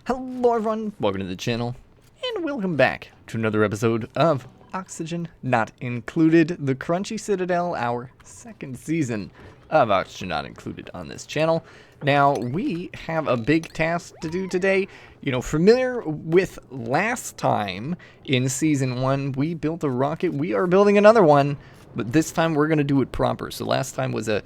Hello everyone, welcome to the channel, and welcome back to another episode of Oxygen Not Included, the Crunchy Citadel, our second season of Oxygen Not Included on this channel. Now, we have a big task to do today. You know, familiar with last time in Season 1, we built a rocket. We are building another one, but this time we're going to do it proper. So last time was a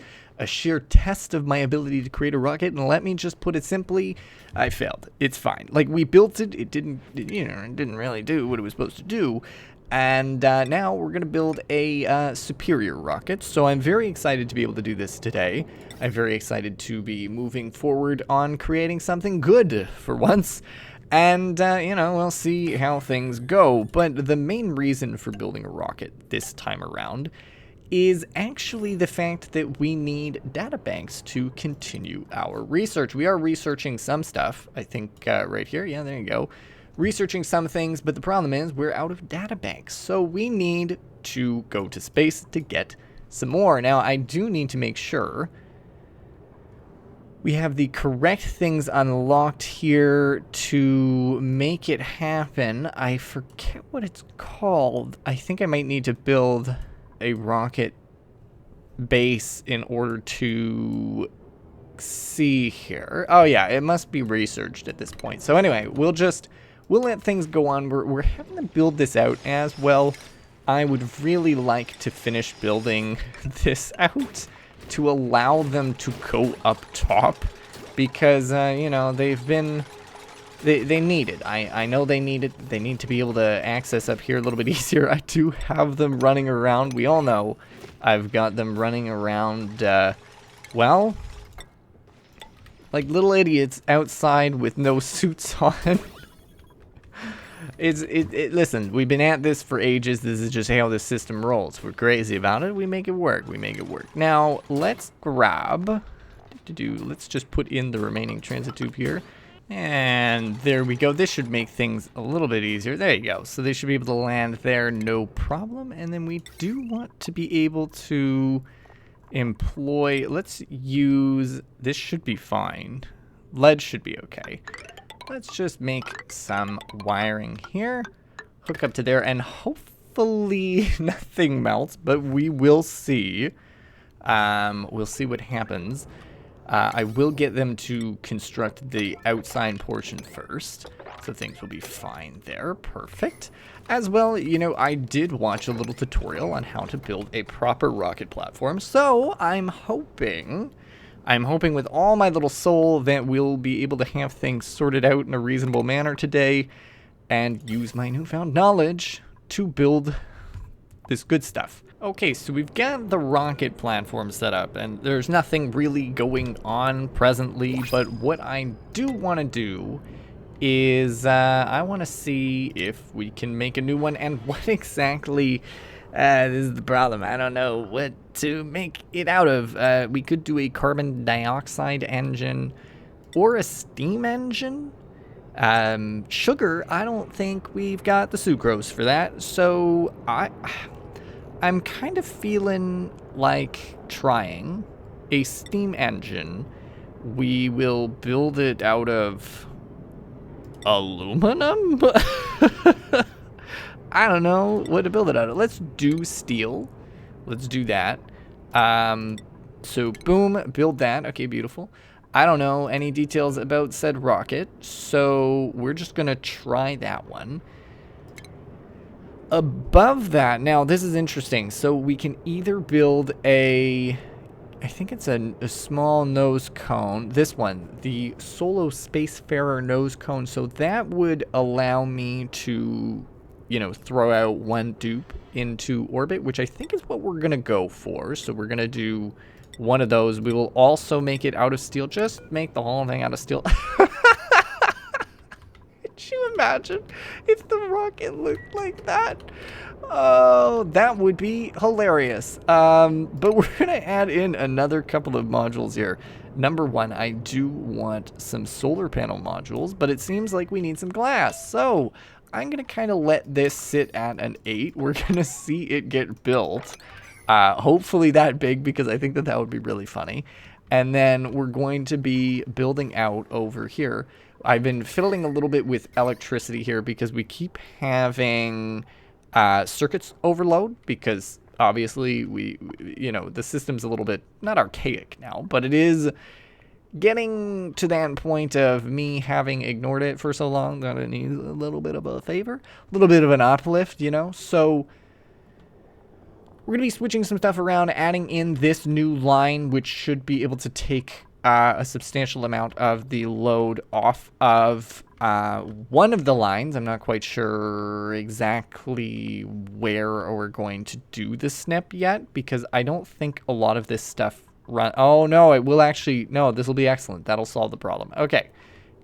sheer test of my ability to create a rocket, and let me just put it simply, I failed. It's fine. Like, we built it, it didn't really do what it was supposed to do, and now we're going to build a superior rocket, so I'm very excited to be able to do this today. I'm very excited to be moving forward on creating something good for once, and, you know, we'll see how things go, but the main reason for building a rocket this time around is actually the fact that we need data banks to continue our research. We are researching some stuff, I think right here, yeah, there you go. Researching some things, but the problem is we're out of data banks, so we need to go to space to get some more. Now, I do need to make sure we have the correct things unlocked here to make it happen. I forget what it's called. I think I might need to build a rocket base in order to see here. Oh yeah, it must be researched at this point. So anyway, we'll let things go on. We're having to build this out as well. I would really like to finish building this out to allow them to go up top because you know, they've been They need it. I know they need it. They need to be able to access up here a little bit easier. I do have them running around. We all know I've got them running around, well, like little idiots outside with no suits on. Listen, we've been at this for ages. This is just how this system rolls. We're crazy about it. We make it work. We make it work. Now, let's grab, let's just put in the remaining transit tube here. And there we go. This should make things a little bit easier. There you go. So they should be able to land there, no problem. And then we do want to be able to employ, let's use, this should be fine. Lead should be okay. Let's just make some wiring here. Hook up to there, and hopefully nothing melts, but we will see. We'll see what happens. I will get them to construct the outside portion first, so things will be fine there. Perfect. As well, you know, I did watch a little tutorial on how to build a proper rocket platform, so I'm hoping with all my little soul that we'll be able to have things sorted out in a reasonable manner today and use my newfound knowledge to build this good stuff. Okay, so we've got the rocket platform set up, and there's nothing really going on presently, but what I do want to do is I want to see if we can make a new one, and what exactly, this is the problem, I don't know what to make it out of. We could do a carbon dioxide engine or a steam engine. Sugar, I don't think we've got the sucrose for that, so I'm kind of feeling like trying a steam engine. We will build it out of aluminum? I don't know what to build it out of. Let's do steel. Let's do that. So boom, build that. Okay, beautiful. I don't know any details about said rocket, so we're just gonna try that one. Above that, now this is interesting. So we can either build I think it's a small nose cone. This one, the Solo Spacefarer nose cone. So that would allow me to, you know, throw out one dupe into orbit, which I think is what we're going to go for. So we're going to do one of those. We will also make it out of steel. Just make the whole thing out of steel. Could you imagine if the rocket looked like that? Oh, that would be hilarious. But we're going to add in another couple of modules here. Number one, I do want some solar panel modules, but it seems like we need some glass. So I'm going to kind of let this sit at an 8. We're going to see it get built. Hopefully that big, because I think that would be really funny. And then we're going to be building out over here. I've been fiddling a little bit with electricity here because we keep having circuits overload because obviously the system's a little bit, not archaic now, but it is getting to that point of me having ignored it for so long that it needs a little bit of a favor, a little bit of an uplift, so we're going to be switching some stuff around, adding in this new line, which should be able to take a substantial amount of the load off of one of the lines. I'm not quite sure exactly where we're going to do the snip yet, because I don't think a lot of this stuff oh, no, it will actually... No, this will be excellent. That'll solve the problem. Okay,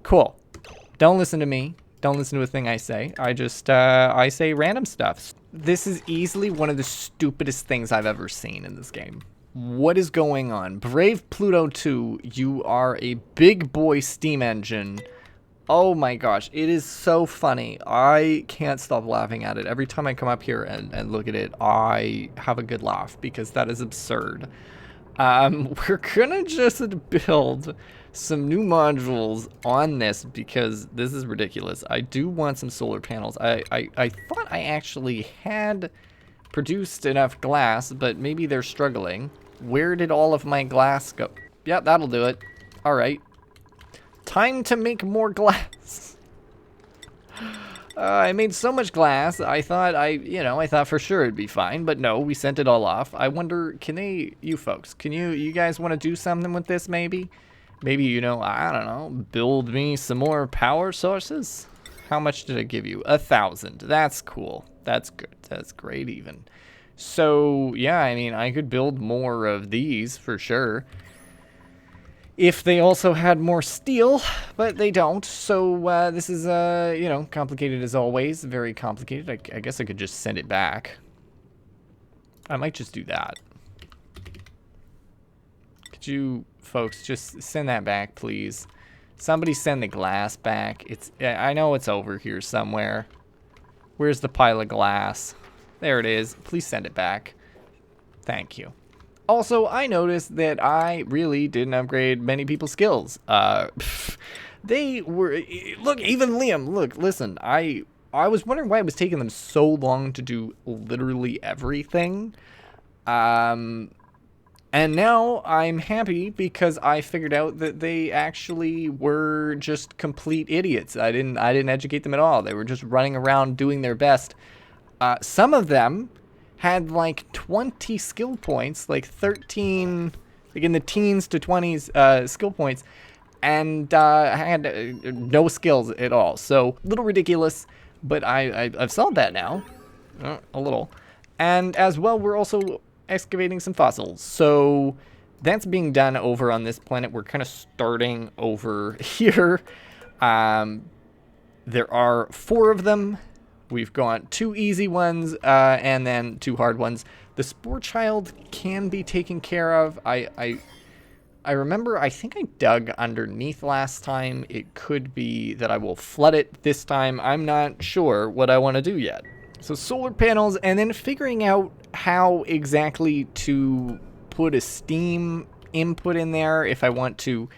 cool. Don't listen to me. Don't listen to a thing I say. I say random stuff. This is easily one of the stupidest things I've ever seen in this game. What is going on? Brave Pluto 2, you are a big boy steam engine. Oh my gosh, it is so funny. I can't stop laughing at it. Every time I come up here and look at it, I have a good laugh because that is absurd. We're gonna just build some new modules on this because this is ridiculous. I do want some solar panels. I thought I actually had produced enough glass, but maybe they're struggling. Where did all of my glass go? Yeah, that'll do it. All right. Time to make more glass. I made so much glass, I thought I thought for sure it'd be fine, but no, we sent it all off. I wonder, you folks, you guys want to do something with this maybe? Maybe, I don't know, build me some more power sources? How much did it give you? 1,000. That's cool. That's good. That's great even. So, yeah, I mean, I could build more of these for sure. If they also had more steel, but they don't. So this is, complicated as always. Very complicated. I guess I could just send it back. I might just do that. Could you folks just send that back, please? Somebody send the glass back. I know it's over here somewhere. Where's the pile of glass? There it is. Please send it back. Thank you. Also, I noticed that I really didn't upgrade many people's skills. They were... Look, even Liam, look, listen. I was wondering why it was taking them so long to do literally everything. And now I'm happy because I figured out that they actually were just complete idiots. I didn't educate them at all. They were just running around doing their best. Some of them had like 20 skill points, like 13, like in the teens to 20s skill points, and had no skills at all. So a little ridiculous, but I've solved that now, a little. And as well, we're also excavating some fossils. So that's being done over on this planet. We're kind of starting over here. There are 4 of them. We've got 2 easy ones and then 2 hard ones. The Spore Child can be taken care of. I remember, I think I dug underneath last time. It could be that I will flood it this time. I'm not sure what I want to do yet. So solar panels, and then figuring out how exactly to put a steam input in there if I want to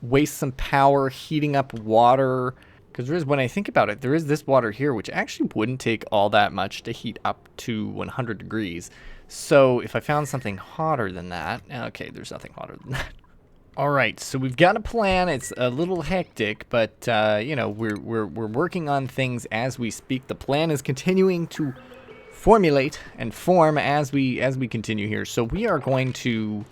waste some power heating up water. Because when I think about it, there is this water here, which actually wouldn't take all that much to heat up to 100 degrees. So if I found something hotter than that... Okay, there's nothing hotter than that. All right, so we've got a plan. It's a little hectic, but, we're working on things as we speak. The plan is continuing to formulate and form as we continue here. So we are going to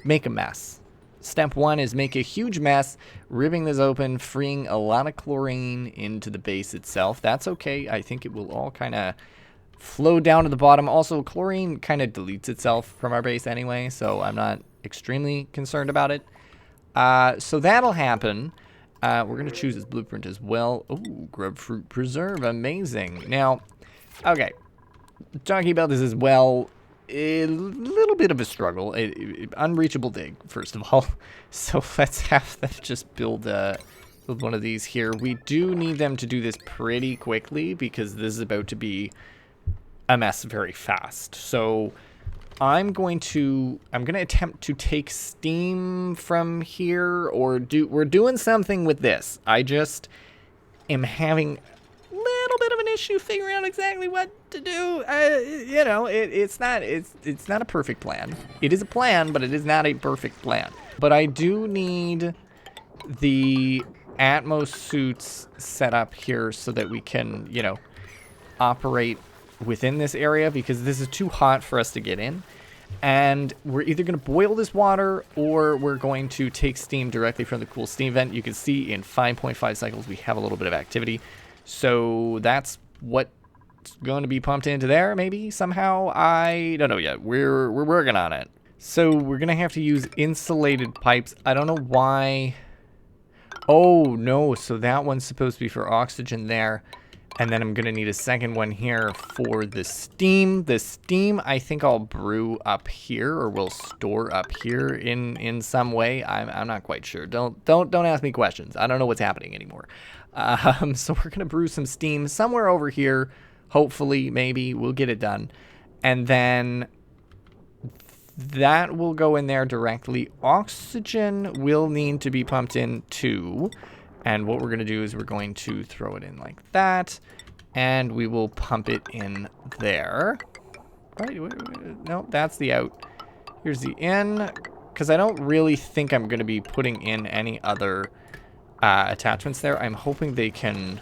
make a mess. Step 1 is make a huge mess, ripping this open, freeing a lot of chlorine into the base itself. That's okay. I think it will all kind of flow down to the bottom. Also, chlorine kind of deletes itself from our base anyway, so I'm not extremely concerned about it. So that'll happen. We're going to choose this blueprint as well. Ooh, grubfruit preserve. Amazing. Now, okay, talking about this as well. A little bit of a struggle, unreachable dig, first of all. So let's have them just build one of these here. We do need them to do this pretty quickly because this is about to be a mess very fast. So I'm going to attempt to take steam from here, or we're doing something with this. I just am having a little bit of an issue figuring out exactly what to do. You know, it's not a perfect plan. It is a plan, but it is not a perfect plan. But I do need the Atmos suits set up here so that we can, you know, operate within this area, because this is too hot for us to get in. And we're either going to boil this water, or we're going to take steam directly from the cool steam vent. You can see in 5.5 cycles we have a little bit of activity, so that's what's going to be pumped into there. Maybe somehow, I don't know yet. We're working on it. So we're going to have to use insulated pipes. I don't know why. Oh no, so that one's supposed to be for oxygen there. And then I'm going to need a second one here for the steam. The steam, I think I'll brew up here, or we'll store up here in some way. I'm not quite sure. Don't ask me questions. I don't know what's happening anymore. So we're going to brew some steam somewhere over here. Hopefully, maybe we'll get it done. And then that will go in there directly. Oxygen will need to be pumped in too. And what we're going to do is we're going to throw it in like that, and we will pump it in there. Right? No, that's the out. Here's the in, because I don't really think I'm going to be putting in any other attachments there. I'm hoping they can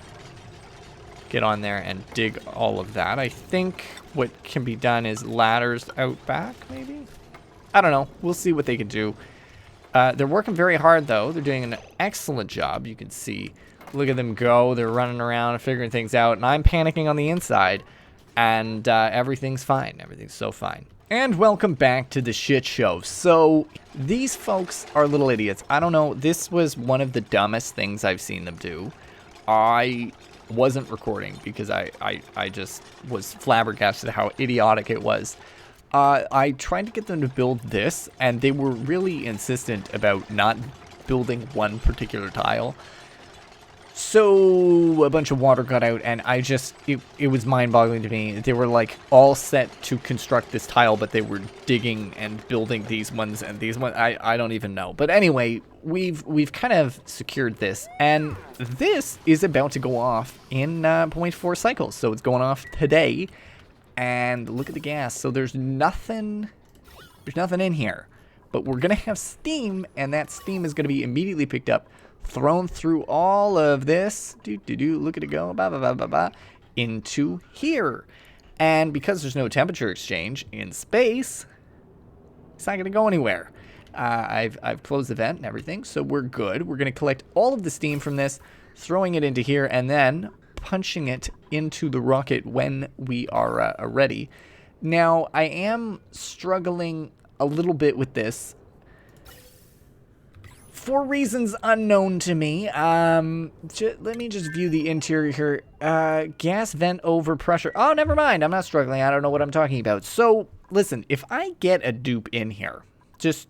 get on there and dig all of that. I think what can be done is ladders out back, maybe? I don't know. We'll see what they can do. They're working very hard, though. They're doing an excellent job. You can see, look at them go. They're running around and figuring things out, and I'm panicking on the inside, and everything's fine. Everything's so fine. And welcome back to the shit show. So these folks are little idiots. I don't know. This was one of the dumbest things I've seen them do. I wasn't recording because I just was flabbergasted at how idiotic it was. I tried to get them to build this, and they were really insistent about not building one particular tile. So a bunch of water got out, and it was mind-boggling to me. They were like all set to construct this tile, but they were digging and building these ones and these ones. I don't even know. But anyway, we've kind of secured this, and this is about to go off in 0.4 cycles. So it's going off today. And look at the gas. So there's nothing in here. But we're going to have steam, and that steam is going to be immediately picked up, thrown through all of this. Look at it go. Into here. And because there's no temperature exchange in space, it's not going to go anywhere. I've closed the vent and everything, so we're good. We're going to collect all of the steam from this, throwing it into here, and then punching it into the rocket when we are ready. Now, I am struggling a little bit with this for reasons unknown to me. Let me just view the interior here. Gas vent over pressure. Oh, never mind. I'm not struggling. I don't know what I'm talking about. So, listen, if I get a dupe in here, just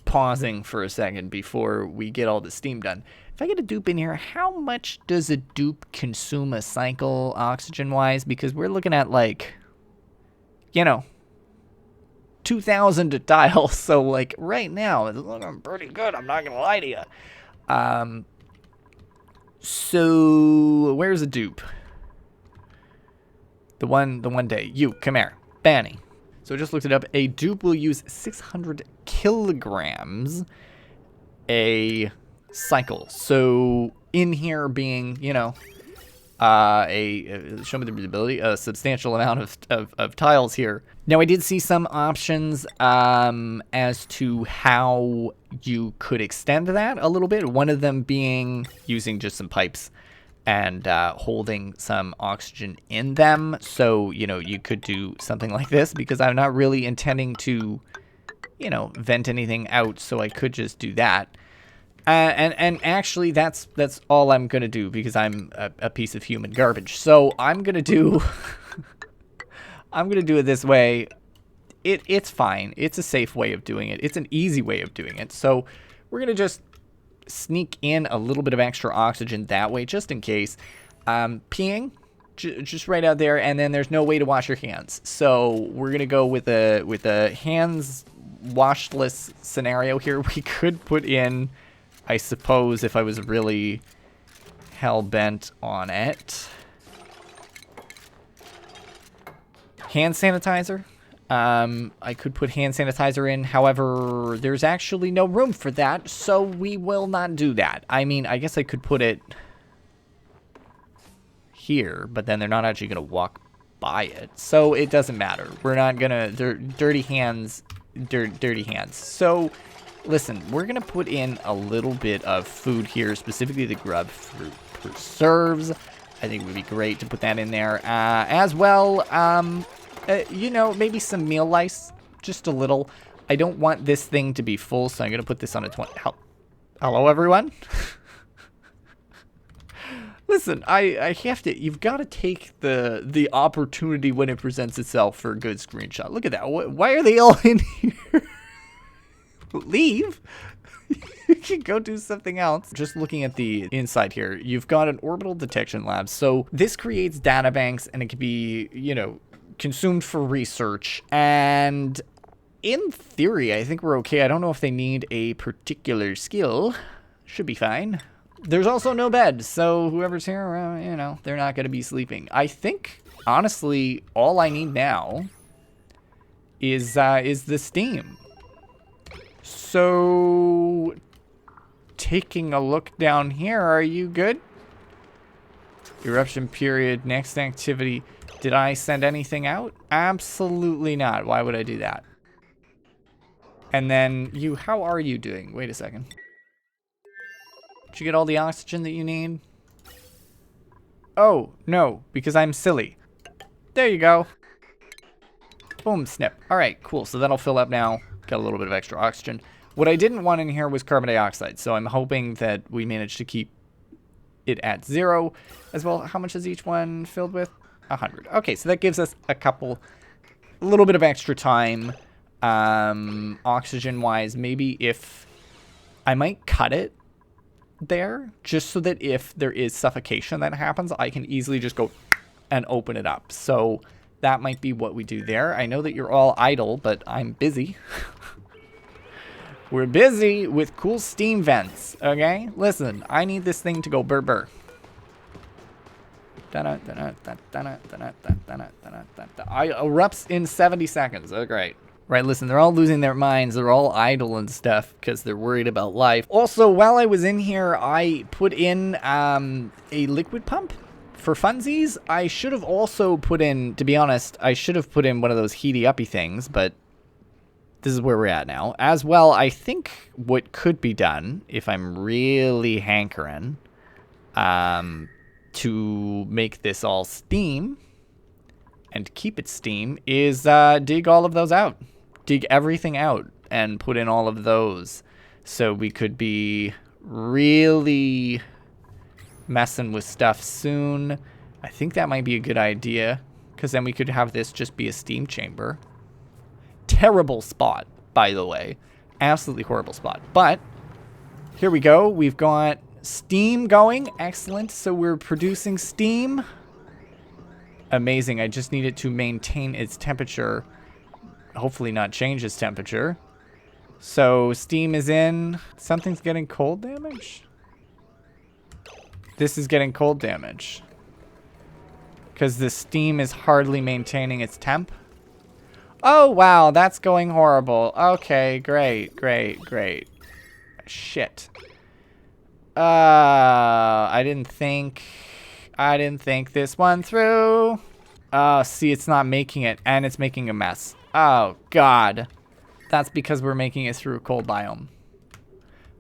pausing for a second before we get all the steam done. If I get a dupe in here, how much does a dupe consume a cycle oxygen-wise? Because we're looking at, like, you know, 2,000 tiles. So, like, right now, it's looking pretty good. I'm not going to lie to you. So, where's a dupe? The one day. You, come here. Banny. So, I just looked it up. A dupe will use 600 kilograms a cycle. So in here being, you know, show me the visibility, a substantial amount of tiles here. Now I did see some options as to how you could extend that a little bit. One of them being using just some pipes and holding some oxygen in them. So, you know, you could do something like this, because I'm not really intending to, you know, vent anything out, so I could just do that. And actually, that's all I'm gonna do, because I'm a piece of human garbage. So I'm gonna do I'm gonna do it this way. It's fine. It's a safe way of doing it. It's an easy way of doing it. So we're gonna just sneak in a little bit of extra oxygen that way, just in case. Peeing, just right out there, and then there's no way to wash your hands. So we're gonna go with a hands washless scenario here. We could put in, I suppose, if I was really hell bent on it, hand sanitizer. I could put hand sanitizer in. However, there's actually no room for that, so we will not do that. I mean, I guess I could put it here, but then they're not actually going to walk by it, so it doesn't matter. We're not going to... Dirty hands. Dirty hands. So, listen, we're going to put in a little bit of food here, specifically the grub fruit preserves. I think it would be great to put that in there. As well, you know, maybe some meal lice, just a little. I don't want this thing to be full, so I'm going to put this on a 20. Hello, everyone? Listen, I have to, you've got to take the opportunity when it presents itself for a good screenshot. Look at that. Why are they all in here? Leave? You can go do something else. Just looking at the inside here, you've got an orbital detection lab. So this creates data banks, and it can be, you know, consumed for research. And in theory, I think we're okay. I don't know if they need a particular skill. Should be fine. There's also no bed, so whoever's here, you know, they're not going to be sleeping. I think, honestly, all I need now is the steam. So, taking a look down here, are you good? Eruption period, next activity. Did I send anything out? Absolutely not. Why would I do that? And then you, how are you doing? Wait a second. Did you get all the oxygen that you need? Oh, no, because I'm silly. There you go. Boom, snip. All right, cool. So that'll fill up now. Got a little bit of extra oxygen. What I didn't want in here was carbon dioxide, so I'm hoping that we manage to keep it at 0 as well. How much is each one filled with? 100. Okay, so that gives us a little bit of extra time, oxygen-wise. Maybe if I might cut it there, just so that if there is suffocation that happens, I can easily just go and open it up. So that might be what we do there. I know that you're all idle, but I'm busy. We're busy with cool steam vents, okay? Listen, I need this thing to go burr burr. I erupts in 70 seconds. Oh, great. Right, listen, they're all losing their minds. They're all idle and stuff because they're worried about life. Also, while I was in here, I put in a liquid pump for funsies. I should have also put in, to be honest, I should have put in one of those heaty-uppy things, but this is where we're at now. As well, I think what could be done, if I'm really hankering, to make this all steam and keep it steam, is dig all of those out. Dig everything out and put in all of those. So we could be really messing with stuff soon. I think that might be a good idea, because then we could have this just be a steam chamber. Terrible spot, by the way. Absolutely horrible spot. But here we go. We've got steam going. Excellent. So we're producing steam. Amazing. I just need it to maintain its temperature. Hopefully not change its temperature. So steam is in. Something's getting cold damage. This is getting cold damage. Because the steam is hardly maintaining its temp. Oh, wow. That's going horrible. Okay, great, great, great. Shit. I didn't think this one through. See, it's not making it, and it's making a mess. Oh, God. That's because we're making it through a cold biome.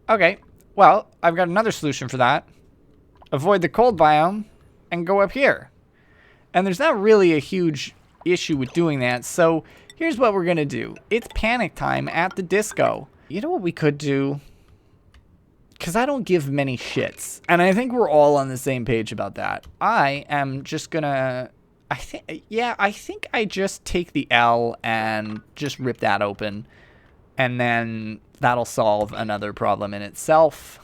Okay, well, I've got another solution for that. Avoid the cold biome and go up here. And there's not really a huge issue with doing that, so here's what we're going to do. It's panic time at the disco. You know what we could do? Because I don't give many shits. And I think we're all on the same page about that. I am just going to... I think I just take the L and just rip that open. And then that'll solve another problem in itself.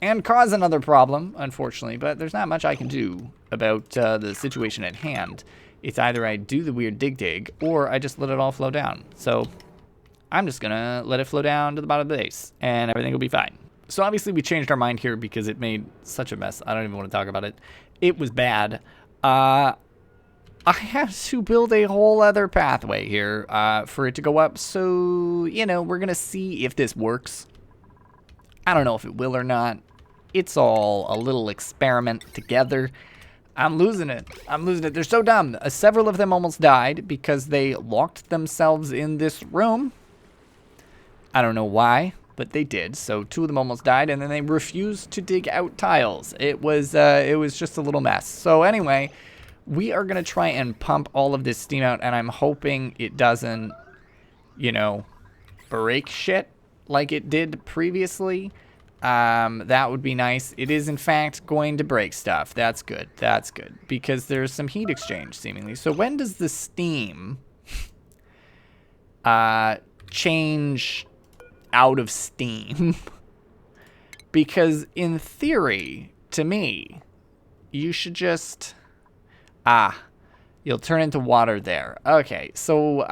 and cause another problem, unfortunately. But there's not much I can do about the situation at hand. It's either I do the weird dig, or I just let it all flow down. So I'm just going to let it flow down to the bottom of the base, and everything will be fine. So obviously we changed our mind here because it made such a mess. I don't even want to talk about it. It was bad. I have to build a whole other pathway here for it to go up. So, you know, we're going to see if this works. I don't know if it will or not. It's all a little experiment together. I'm losing it. I'm losing it. They're so dumb. Several of them almost died because they locked themselves in this room. I don't know why, but they did. So 2 of them almost died, and then they refused to dig out tiles. It was just a little mess. So anyway, we are going to try and pump all of this steam out, and I'm hoping it doesn't, you know, break shit like it did previously. That would be nice. It is, in fact, going to break stuff. That's good. That's good. Because there's some heat exchange, seemingly. So when does the steam change out of steam? Because in theory, to me, you should just... you'll turn into water there. Okay, so,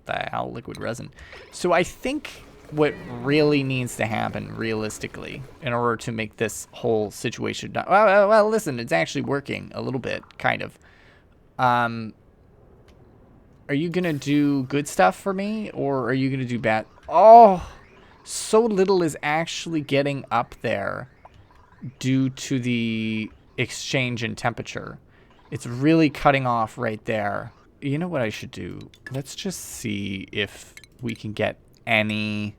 the hell, liquid resin. So I think what really needs to happen, realistically, in order to make this whole situation... Well, listen, it's actually working a little bit, kind of. Are you going to do good stuff for me, or are you going to do bad? Oh, so little is actually getting up there due to the exchange in temperature. It's really cutting off right there. You know what I should do? Let's just see if we can get any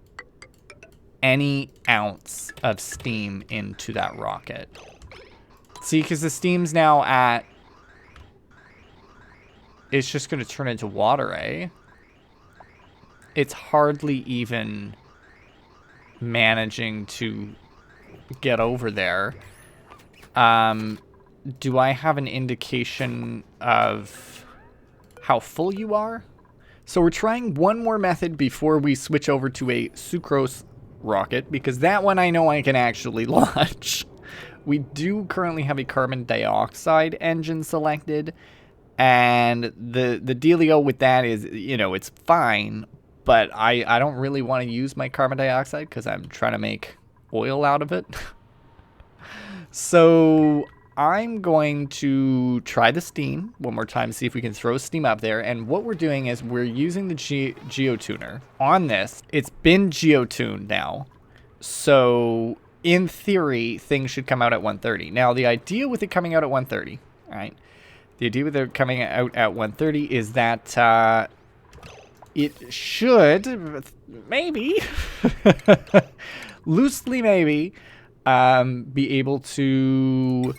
ounce of steam into that rocket. See, because the steam's now at... It's just going to turn into water, eh? It's hardly even managing to get over there. Do I have an indication of how full you are? So we're trying one more method before we switch over to a sucrose rocket, because that one I know I can actually launch. We do currently have a carbon dioxide engine selected, and the dealio with that is, you know, it's fine, but I don't really want to use my carbon dioxide because I'm trying to make oil out of it. So I'm going to try the steam one more time, see if we can throw steam up there. And what we're doing is we're using the geotuner on this. It's been geotuned now. So in theory, things should come out at 130. Now, the idea with it coming out at 130, all right? The idea with it coming out at 130 is that it should, maybe, loosely maybe, be able to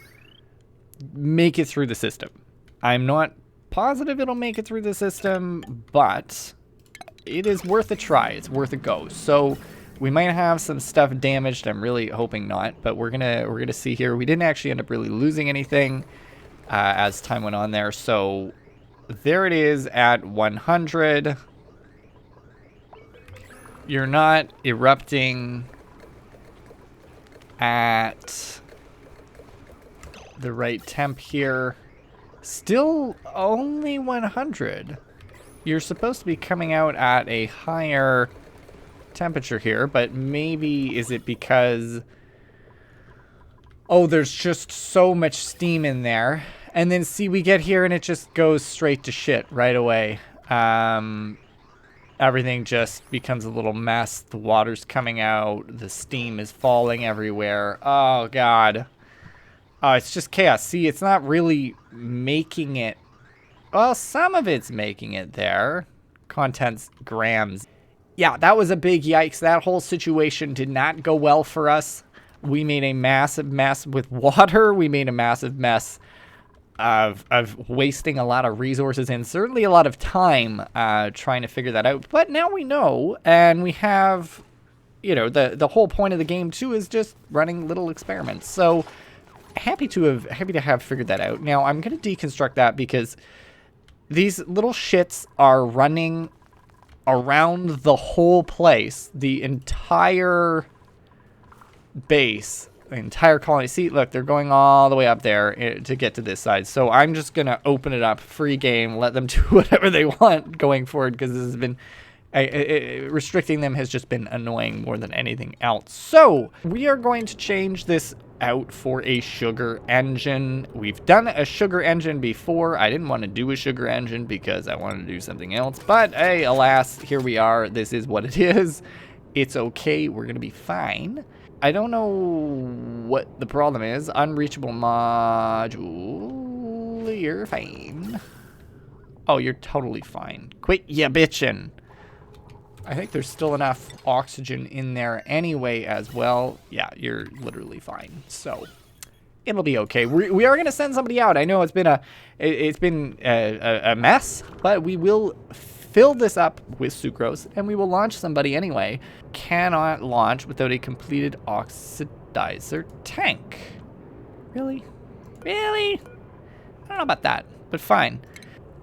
make it through the system. I'm not positive it'll make it through the system, but it is worth a try. It's worth a go. So we might have some stuff damaged. I'm really hoping not, but we're gonna see here. We didn't actually end up really losing anything as time went on there. So there it is at 100. You're not erupting at the right temp here. Still only 100. You're supposed to be coming out at a higher temperature here, but maybe is it because... Oh, there's just so much steam in there. And then see, we get here and it just goes straight to shit right away. Everything just becomes a little mess. The water's coming out. The steam is falling everywhere. Oh, God. Oh, it's just chaos. See, it's not really making it. Well, some of it's making it there. Contents grams. Yeah, that was a big yikes. That whole situation did not go well for us. We made a massive mess with water. We made a massive mess of wasting a lot of resources and certainly a lot of time trying to figure that out. But now we know, and we have, you know, the whole point of the game too is just running little experiments. So happy to have figured that out. Now I'm going to deconstruct that because these little shits are running around the whole place. The entire base, the entire colony. See, look, they're going all the way up there to get to this side. So I'm just going to open it up, free game, let them do whatever they want going forward, because this has been, restricting them has just been annoying more than anything else. So we are going to change this out for a sugar engine. We've done a sugar engine before. I didn't want to do a sugar engine because I wanted to do something else, but hey, alas, here we are. This is what it is. It's okay. We're going to be fine. I don't know what the problem is. Unreachable module. You're fine. Oh, you're totally fine. Quit ya bitchin'. I think there's still enough oxygen in there anyway as well. Yeah, you're literally fine. So it'll be okay. We are gonna send somebody out. I know it's been a mess, but we will fill this up with sucrose and we will launch somebody anyway. Cannot launch without a completed oxidizer tank. Really? Really? I don't know about that, but fine.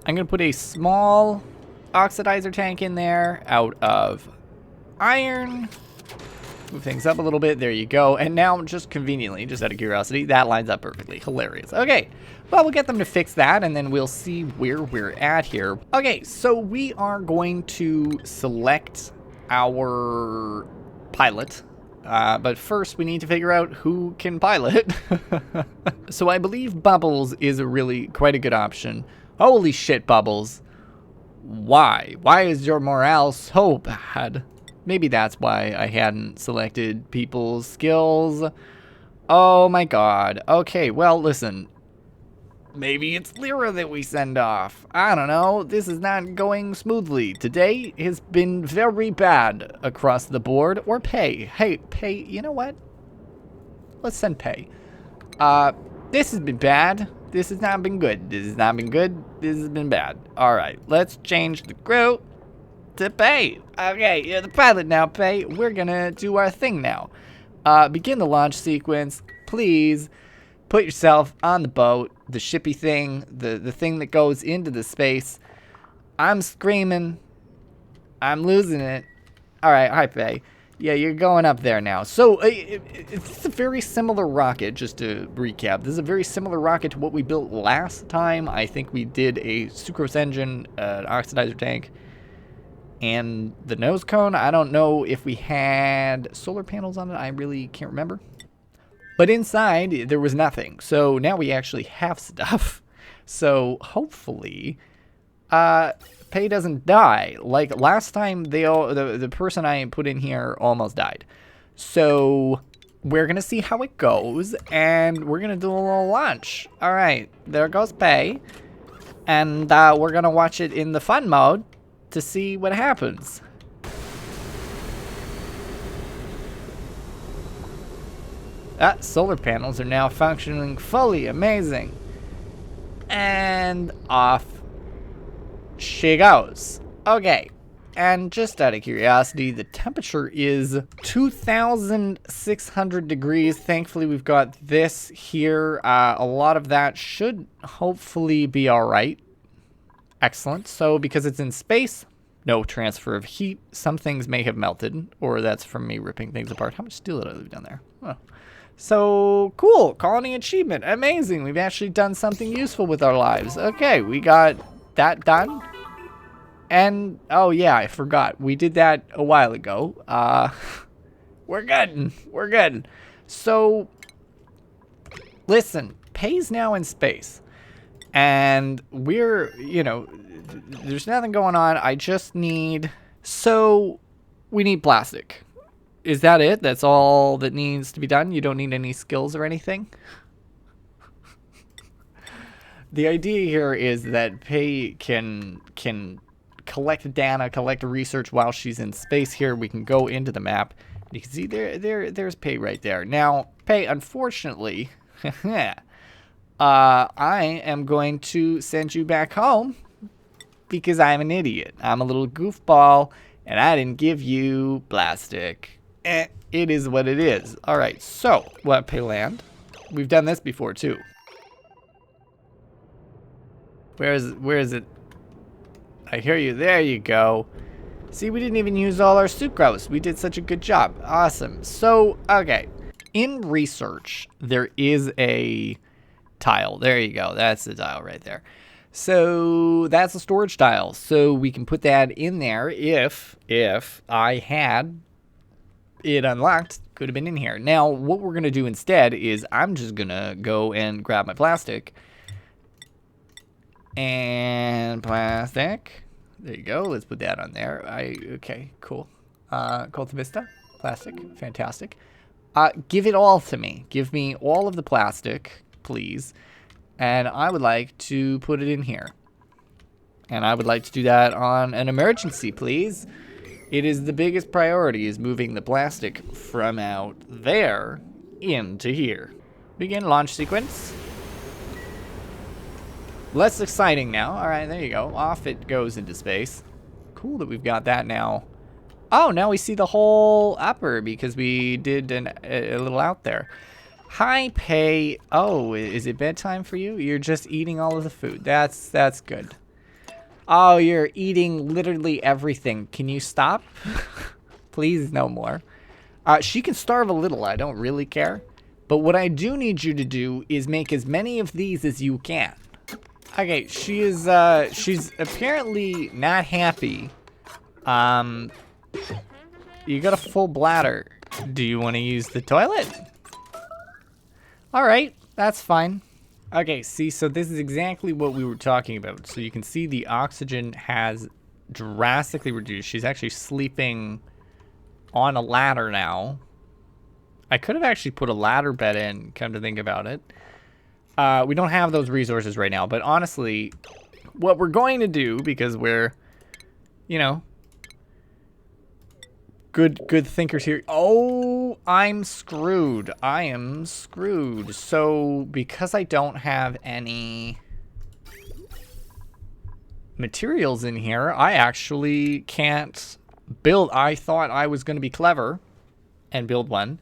I'm gonna put a small oxidizer tank in there out of iron. Move things up a little bit. There you go. And now, just conveniently, just out of curiosity, that lines up perfectly. Hilarious. Okay. Well, we'll get them to fix that, and then we'll see where we're at here. Okay, so we are going to select our pilot. But first, we need to figure out who can pilot. So I believe Bubbles is a really quite a good option. Holy shit, Bubbles. Why? Why is your morale so bad? Maybe that's why I hadn't selected people's skills. Oh my god. Okay, well, listen. Maybe it's Lyra that we send off. I don't know. This is not going smoothly. Today has been very bad across the board. Or Pay. Hey, Pay, you know what? Let's send Pay. This has been bad. This has not been good. This has not been good. This has been bad. All right, let's change the crew to Pay. Okay, you're the pilot now, Pay. We're gonna do our thing now. Begin the launch sequence. Please put yourself on the boat, the shippy thing, the thing that goes into the space. I'm screaming. I'm losing it. All right, hi, Pay. Yeah, you're going up there now. So, it's a very similar rocket, just to recap. This is a very similar rocket to what we built last time. I think we did a sucrose engine, an oxidizer tank, and the nose cone. I don't know if we had solar panels on it. I really can't remember. But inside, there was nothing. So, now we actually have stuff. So, hopefully, Pay doesn't die. Like last time, the person I put in here almost died. So we're gonna see how it goes, and we're gonna do a little launch. All right, there goes Pay, and we're gonna watch it in the fun mode to see what happens. Solar panels are now functioning fully. Amazing. And off she goes. Okay, and just out of curiosity, the temperature is 2,600 degrees. Thankfully, we've got this here. A lot of that should hopefully be all right. Excellent. So because it's in space, no transfer of heat. Some things may have melted, or that's from me ripping things apart. How much steel did I leave down there? Oh. So cool. Colony achievement. Amazing. We've actually done something useful with our lives. Okay, we got that done. And oh yeah, I forgot, we did that a while ago. We're good. So listen, Pay's now in space, and we're, you know, there's nothing going on. I just need, so we need plastic. Is that it? That's all that needs to be done? You don't need any skills or anything? The idea here is that Pay can collect data, collect research while she's in space here. We can go into the map. You can see there's Pay right there. Now, Pay, unfortunately, I am going to send you back home because I'm an idiot. I'm a little goofball, and I didn't give you plastic. It is what it is. All right, so, what, Pay land? We've done this before, too. Where is it? I hear you. There you go. See, we didn't even use all our sucrose. We did such a good job. Awesome. So, okay. in research, there is a tile. There you go. That's the tile right there. So that's a storage tile. So we can put that in there if I had it unlocked. Could have been in here. Now, what we're going to do instead is I'm just going to go and grab my plastic. And plastic. There you go. Let's put that on there. Okay, cool. Cultivista. Plastic. Fantastic. Give it all to me. Give me all of the plastic, please. And I would like to put it in here. And I would like to do that on an emergency, please. It is the biggest priority, is moving the plastic from out there into here. Begin launch sequence. Less exciting now. All right, there you go. Off it goes into space. Cool that we've got that now. Oh, now we see the whole upper because we did a little out there. High pay. Oh, is it bedtime for you? You're just eating all of the food. That's good. Oh, you're eating literally everything. Can you stop? Please, no more. She can starve a little. I don't really care. But what I do need you to do is make as many of these as you can. Okay, she's apparently not happy. You got a full bladder. Do you want to use the toilet? All right, that's fine. Okay, see, so this is exactly what we were talking about. So you can see the oxygen has drastically reduced. She's actually sleeping on a ladder now. I could have actually put a ladder bed in, come to think about it. We don't have those resources right now, but honestly, what we're going to do, because we're, you know, good thinkers here. Oh, I'm screwed. I am screwed. So, because I don't have any materials in here, I actually can't build. I thought I was going to be clever and build one.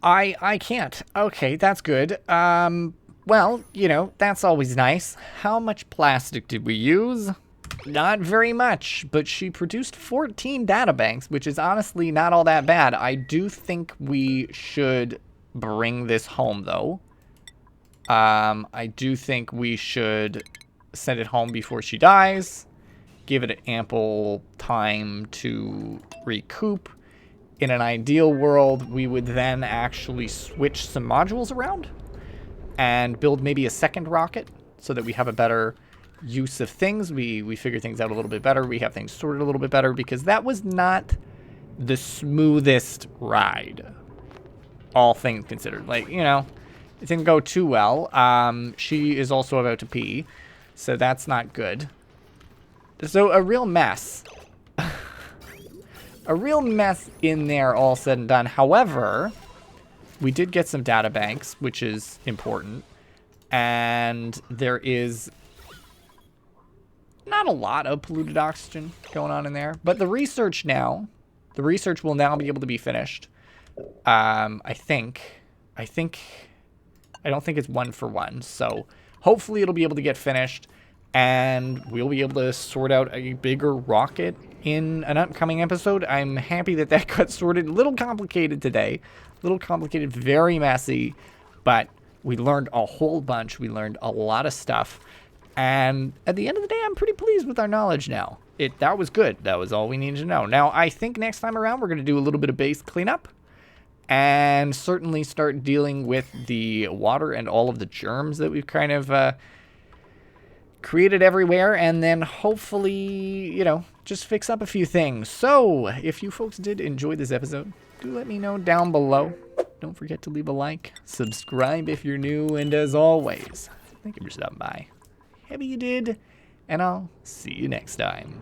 I can't. Okay, that's good. Well, you know, that's always nice. How much plastic did we use? Not very much, but she produced 14 databanks, which is honestly not all that bad. I do think we should bring this home, though. I do think we should send it home before she dies. Give it ample time to recoup. In an ideal world, we would then actually switch some modules around and build maybe a second rocket so that we have a better use of things. We figure things out a little bit better. We have things sorted a little bit better, because that was not the smoothest ride, all things considered. Like, you know, it didn't go too well. She is also about to pee, so that's not good. So a real mess. A real mess in there, all said and done. However, we did get some data banks, which is important. And there is not a lot of polluted oxygen going on in there. But the research will now be able to be finished. I don't think it's 1 for 1. So hopefully it'll be able to get finished. And we'll be able to sort out a bigger rocket in an upcoming episode. I'm happy that that got sorted. A little complicated today. A little complicated, very messy. But we learned a whole bunch. We learned a lot of stuff. And at the end of the day, I'm pretty pleased with our knowledge now. That was good. That was all we needed to know. Now, I think next time around, we're going to do a little bit of base cleanup. And certainly start dealing with the water and all of the germs that we've kind of created everywhere, and then hopefully, you know, just fix up a few things. So, if you folks did enjoy this episode, do let me know down below. Don't forget to leave a like, subscribe if you're new, and as always, thank you for stopping by. Happy you did, and I'll see you next time.